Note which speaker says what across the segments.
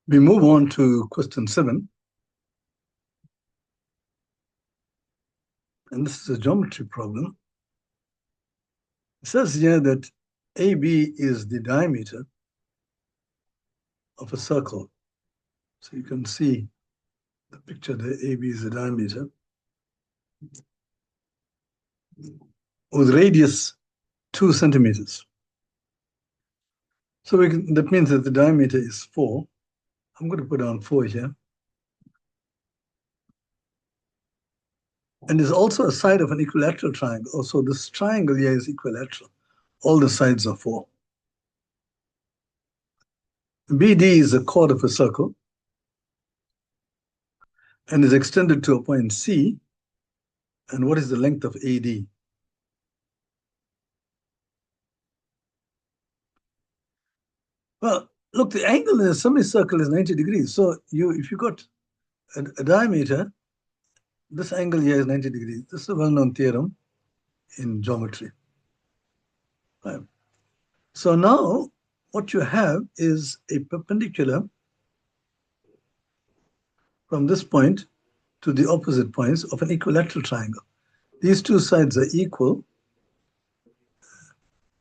Speaker 1: We move on to question 7. And this is a geometry problem. It says here that AB is the diameter of a circle. So you can see the picture there, AB is the diameter, with radius 2 centimeters. So that means that the diameter is 4. I'm going to put down 4 here. And there's also a side of an equilateral triangle. Also, this triangle here is equilateral. All the sides are 4. BD is the chord of a circle and is extended to a point C. And what is the length of AD? Well, look, the angle in a semicircle is 90 degrees. So if you got a diameter, this angle here is 90 degrees. This is a well-known theorem in geometry. Right. So now what you have is a perpendicular from this point to the opposite points of an equilateral triangle. These two sides are equal,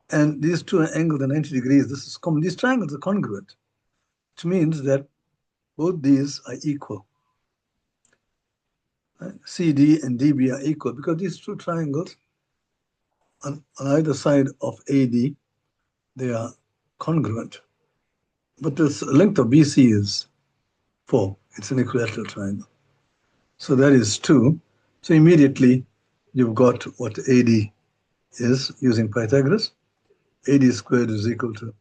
Speaker 1: and these two angles are 90 degrees. This is common. These triangles are congruent, which means that both these are equal. Right? CD and DB are equal because these two triangles on either side of AD, they are congruent. But this length of BC is 4. It's an equilateral triangle. So that is 2. So immediately you've got what AD is using Pythagoras. AD squared is equal to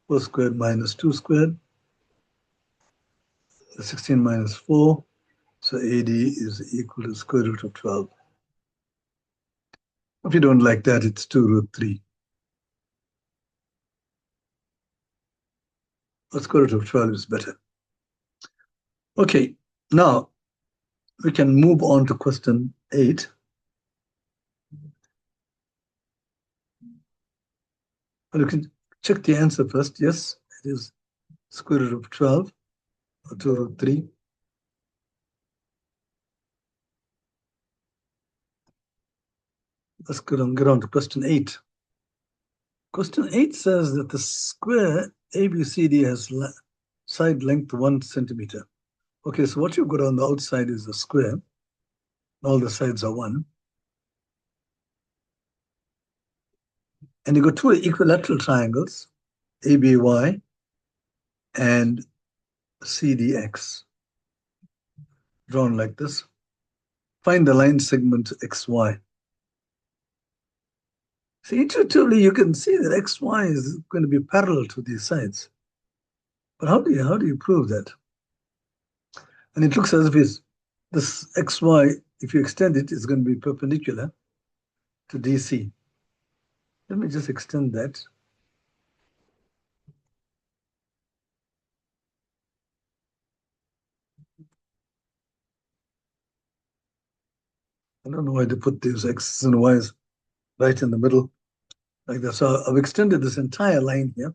Speaker 1: 4 squared minus 2 squared. 16 minus 4. So AD is equal to square root of 12. If you don't like that, it's 2 root 3. But square root of 12 is better. Okay, now we can move on to question 8. Well, you can check the answer first. Yes, it is square root of 12 or 2 root 3. Let's get on to question 8. Question 8 says that the square ABCD has side length 1 centimeter. Okay, so what you've got on the outside is a square. All the sides are 1. And you've got two equilateral triangles, ABY and CDX, drawn like this. Find the line segment XY. See, intuitively, you can see that XY is going to be parallel to these sides. But how do you prove that? And it looks as if this XY, if you extend it, is going to be perpendicular to DC. Let me just extend that. I don't know why they put these X's and Y's right in the middle like that. So I've extended this entire line here.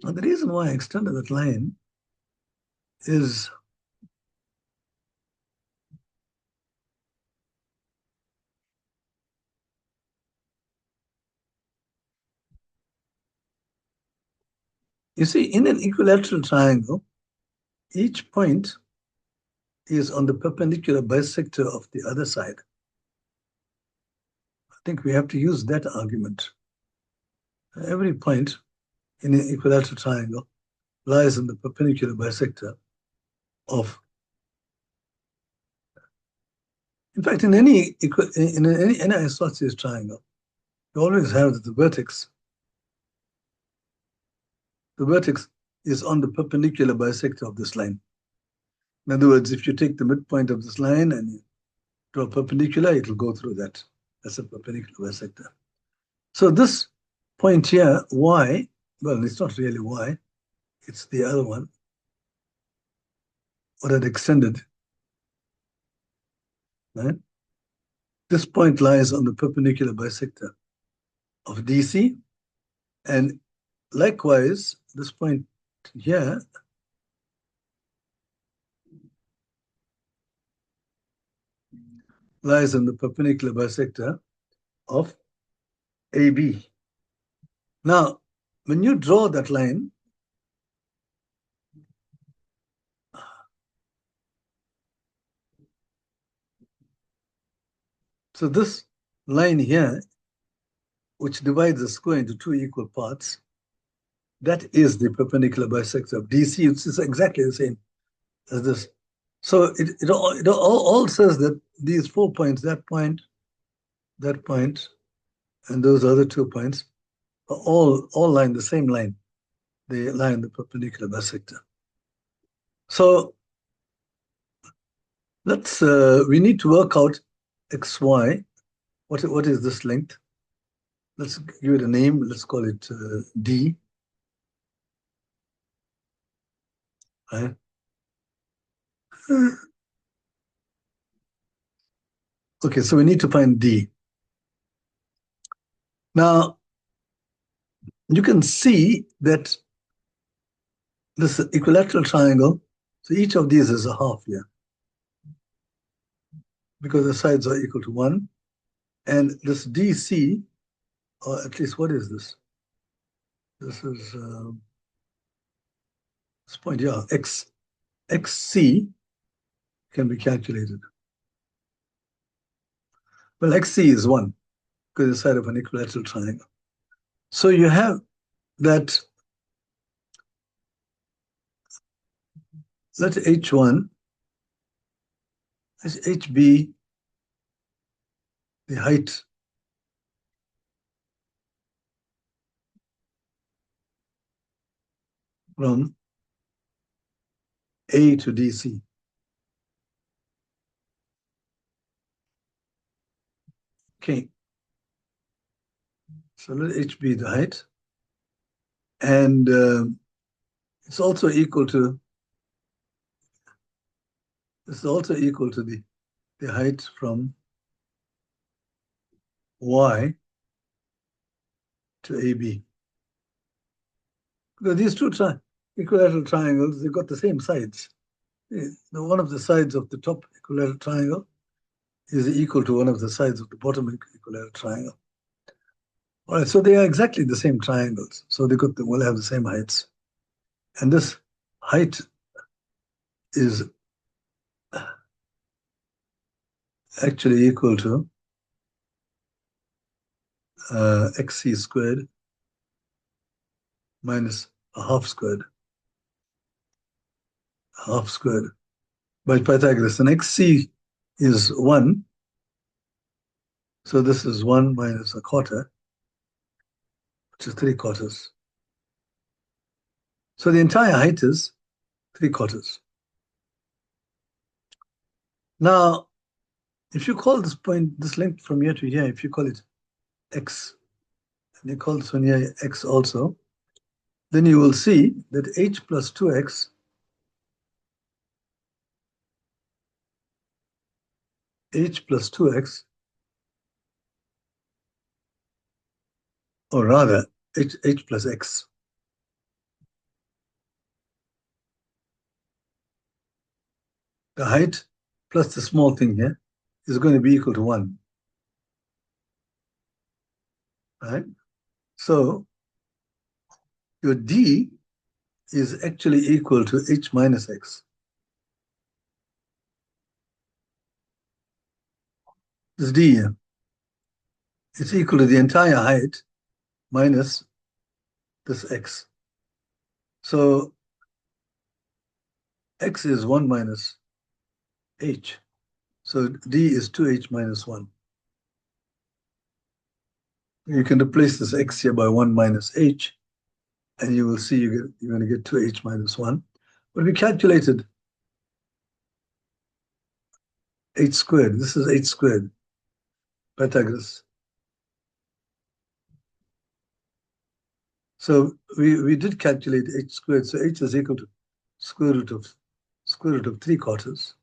Speaker 1: And the reason why I extended that line is you see, in an equilateral triangle, each point is on the perpendicular bisector of the other side. I think we have to use that argument. Every point in an equilateral triangle lies on the perpendicular bisector of. In fact, in any isosceles triangle, you always have the vertex. The vertex is on the perpendicular bisector of this line. In other words, if you take the midpoint of this line and you draw perpendicular, it will go through that. That's a perpendicular bisector. So this point here, Y, well, it's not really Y, it's the other one, what I'd extended. Right? This point lies on the perpendicular bisector of DC, and likewise, this point here lies in the perpendicular bisector of AB. Now, when you draw that line, so this line here, which divides the square into two equal parts, that is the perpendicular bisector of DC. It's exactly the same as this. So it all says that these 4 points, that point, and those other 2 points, are all lie in the same line. They lie in the perpendicular bisector. So let's we need to work out xy. What is this length? Let's give it a name. Let's call it D. Right? Okay, so we need to find D. Now, you can see that this equilateral triangle, so each of these is a half here, because the sides are equal to 1. And this DC, or at least what is this? This is this point, yeah, XC can be calculated. Well, XC is 1, because it's the side of an equilateral triangle. So you have that, let H1, let H be the height from A to DC. Okay. So let H be the height. And it's also equal to the height from Y to AB. Because these two equilateral triangles, they've got the same sides. One of the sides of the top equilateral triangle is equal to one of the sides of the bottom equilateral triangle. All right, so they are exactly the same triangles. So they will have the same heights. And this height is actually equal to XC squared minus a half squared by Pythagoras. And XC is 1. So this is 1 minus a quarter, which is 3/4. So the entire height is 3/4. Now, if you call this point, this length from here to here, if you call it X, and you call this one here X also, then you will see that H plus 2X or rather H plus X. The height plus the small thing here is going to be equal to 1. Right? So your D is actually equal to H minus X. This D here, it's equal to the entire height minus this X. So X is 1 minus H. So D is 2H minus 1. You can replace this X here by 1 minus H, and you will see you're going to get 2H minus 1. But we calculated H squared. This is H squared, Pythagoras. So we did calculate H squared. So H is equal to square root of 3/4.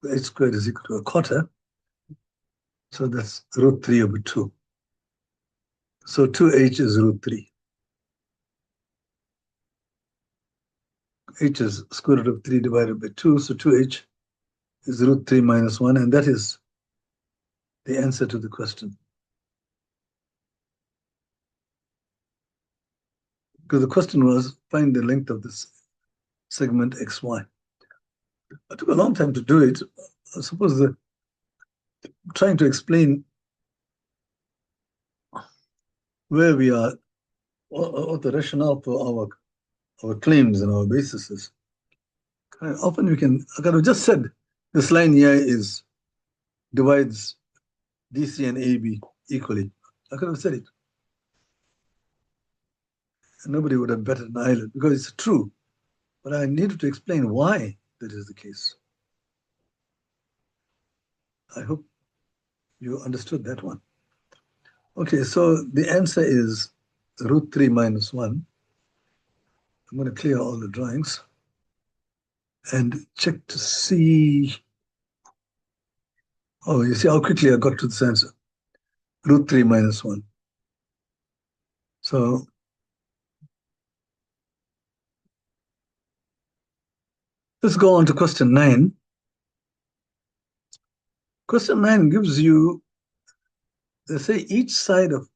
Speaker 1: H squared is equal to a quarter. So that's √3/2. So 2H is √3. h is square root of 3 divided by 2, so 2h is root 3 minus 1, and that is the answer to the question. Because the question was, find the length of this segment xy. It took a long time to do it. I suppose trying to explain where we are, what the rationale for our claims and our basis is. Often I could have just said this line here divides DC and AB equally. I could have said it. And nobody would have betted an eyelid because it's true. But I needed to explain why that is the case. I hope you understood that one. Okay, so the answer is root 3 minus 1. I'm going to clear all the drawings and check to see. Oh, you see how quickly I got to this answer. Root 3 minus 1. So let's go on to question 9. Question 9 gives you, they say each side of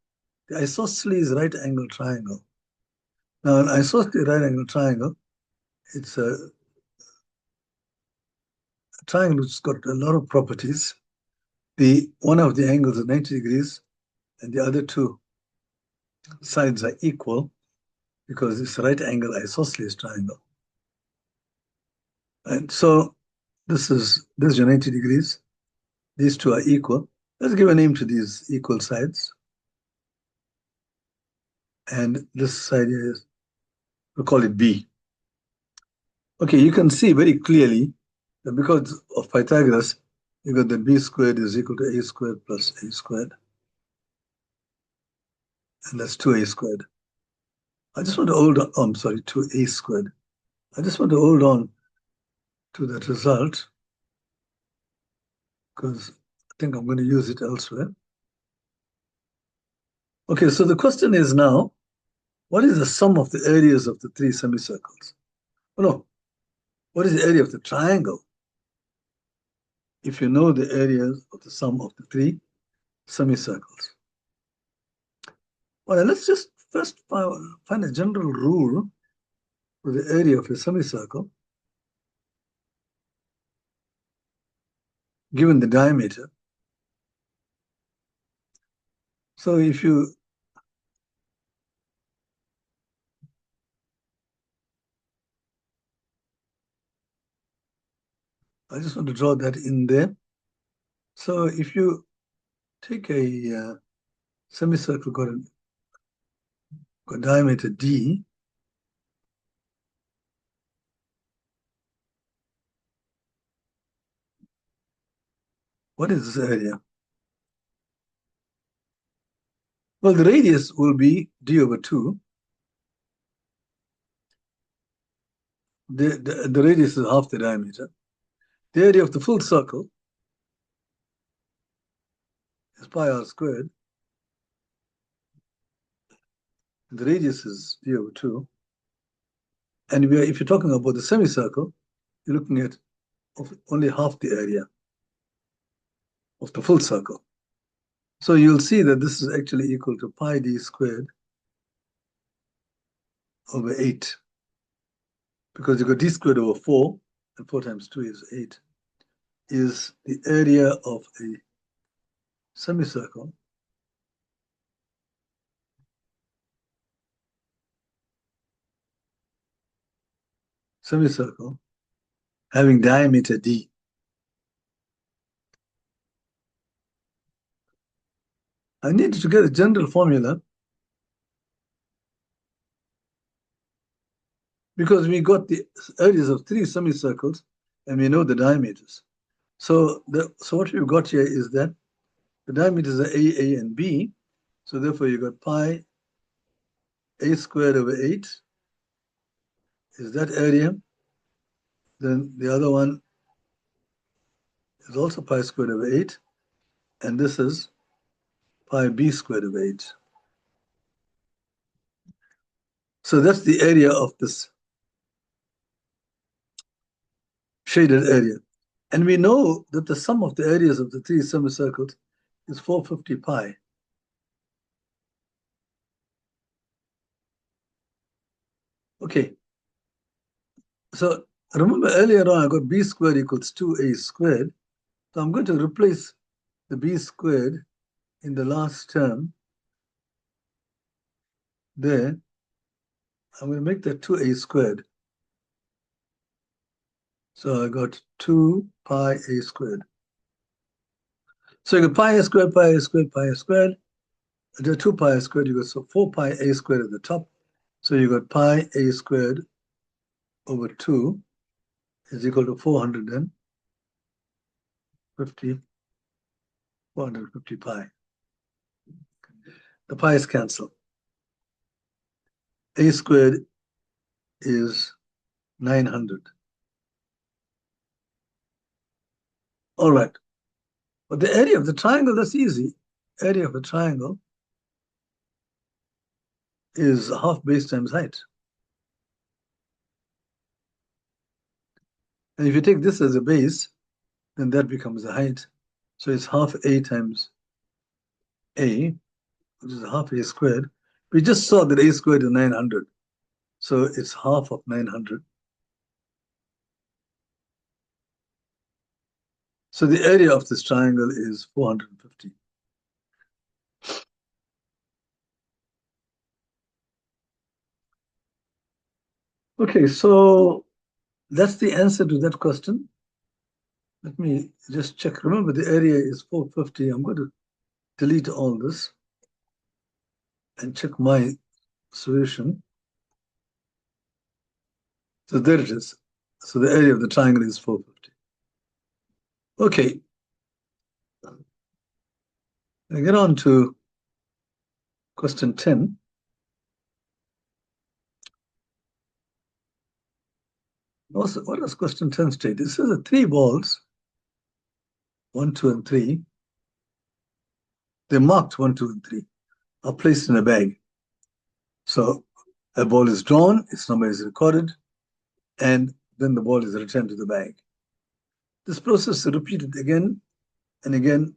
Speaker 1: the isosceles right angle triangle. Now, an isosceles right angle triangle, it's a triangle which has got a lot of properties. One of the angles is 90 degrees, and the other two sides are equal because it's a right angle isosceles triangle. And so this is your 90 degrees. These two are equal. Let's give a name to these equal sides. And this side is, we'll call it B. Okay, you can see very clearly that because of Pythagoras, you got that B squared is equal to A squared plus A squared. And that's 2A squared. I just want to hold on, I'm sorry, 2A squared. I just want to hold on to that result because I think I'm going to use it elsewhere. Okay, so the question is now, what is the sum of the areas of the three semicircles? Oh, no, what is the area of the triangle? If you know the areas of the sum of the three semicircles. Well, let's just first find a general rule for the area of a semicircle, given the diameter. So if you I just want to draw that in there. So if you take a semicircle got a diameter D, what is this area? Well, the radius will be D over 2. The radius is half the diameter. The area of the full circle is pi r squared. The radius is D over 2. And if you're talking about the semicircle, you're looking at only half the area of the full circle. So you'll see that this is actually equal to pi d squared over 8. Because you got d squared over 4, and 4 times 2 is 8, is the area of a semicircle having diameter d. I need to get a general formula because we got the areas of 3 semicircles and we know the diameters. So what we've got here is that the diameters are A, and B. So therefore you got pi A squared over 8 is that area. Then the other one is also pi squared over 8. And this is pi B squared over 8. So that's the area of this shaded area. And we know that the sum of the areas of the three semicircles is 450 pi. Okay. So remember earlier on I got b squared equals 2a squared. So I'm going to replace the b squared in the last term there. I'm going to make that 2a squared. So I got 2 pi a squared. So you got pi a squared, pi a squared, pi a squared. The 2 pi a squared, you got so 4 pi a squared at the top. So you got pi a squared over 2 is equal to 450 pi. The pi's cancel. A squared is 900. All right. But the area of the triangle, that's easy. Area of a triangle is half base times height. And if you take this as a base, then that becomes the height. So it's half a times a, which is half a squared. We just saw that a squared is 900. So it's half of 900. So the area of this triangle is 450. Okay, so that's the answer to that question. Let me just check. Remember, the area is 450. I'm going to delete all this and check my solution. So there it is. So the area of the triangle is 450. Okay. I get on to question 10. Also, what does question 10 state? It says that 3 balls, 1, 2, and 3, they're marked 1, 2, and 3, are placed in a bag. So a ball is drawn, its number is recorded, and then the ball is returned to the bag. This process is repeated again and again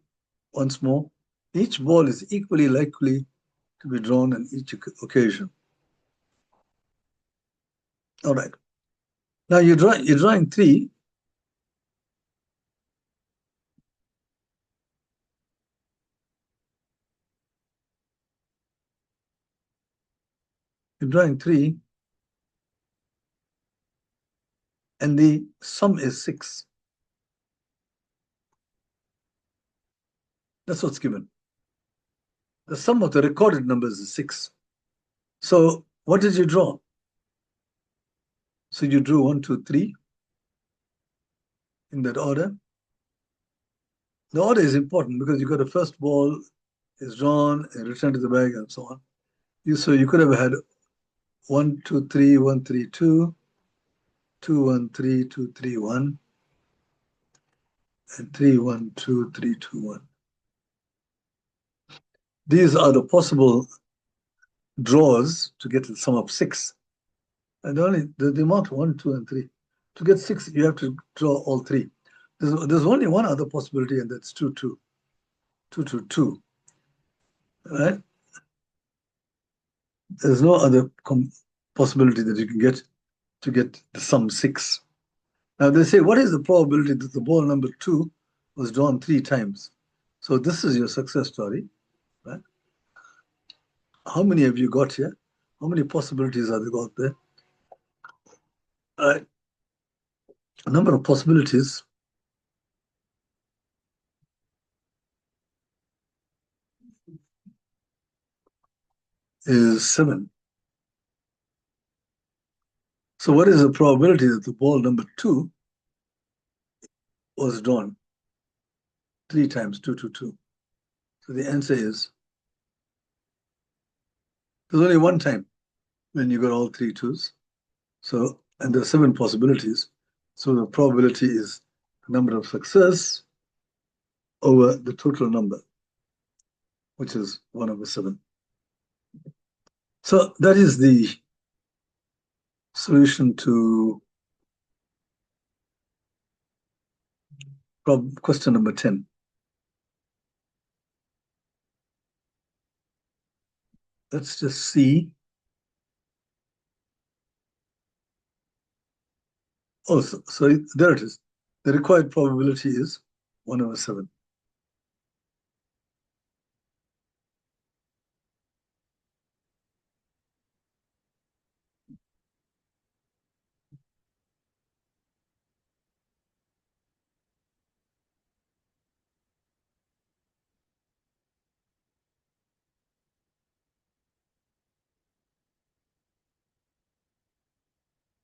Speaker 1: once more. Each ball is equally likely to be drawn on each occasion. All right. Now you're drawing 3. You're drawing 3, and the sum is 6. That's what's given. The sum of the recorded numbers is 6. So what did you draw? So you drew 1, 2, 3 in that order. The order is important because you got the first ball is drawn and returned to the bag and so on. So you could have had 1, 2, 3, 1, 3, 2, 2, 1, 3, 2, 3, 1, and 3, 1, 2, 3, 2, 1. These are the possible draws to get the sum of 6. And only the amount 1, 2, and 3. To get 6, you have to draw all 3. There's only one other possibility, and that's 2, 2. 2, 2, 2. Right? There's no other possibility that you can get to get the sum 6. Now they say, what is the probability that the ball number 2 was drawn 3 times? So this is your success story. Right? How many have you got here? How many possibilities are there out there? A number of possibilities is 7. So what is the probability that the ball number 2 was drawn 3 times, 2, 2, 2? So the answer is, there's only one time when you got all 3 2s. So, and there are 7 possibilities. So the probability is the number of success over the total number, which is 1 over 7. So that is the solution to Question number 10. Let's just see. Oh, so there it is. The required probability is 1/7.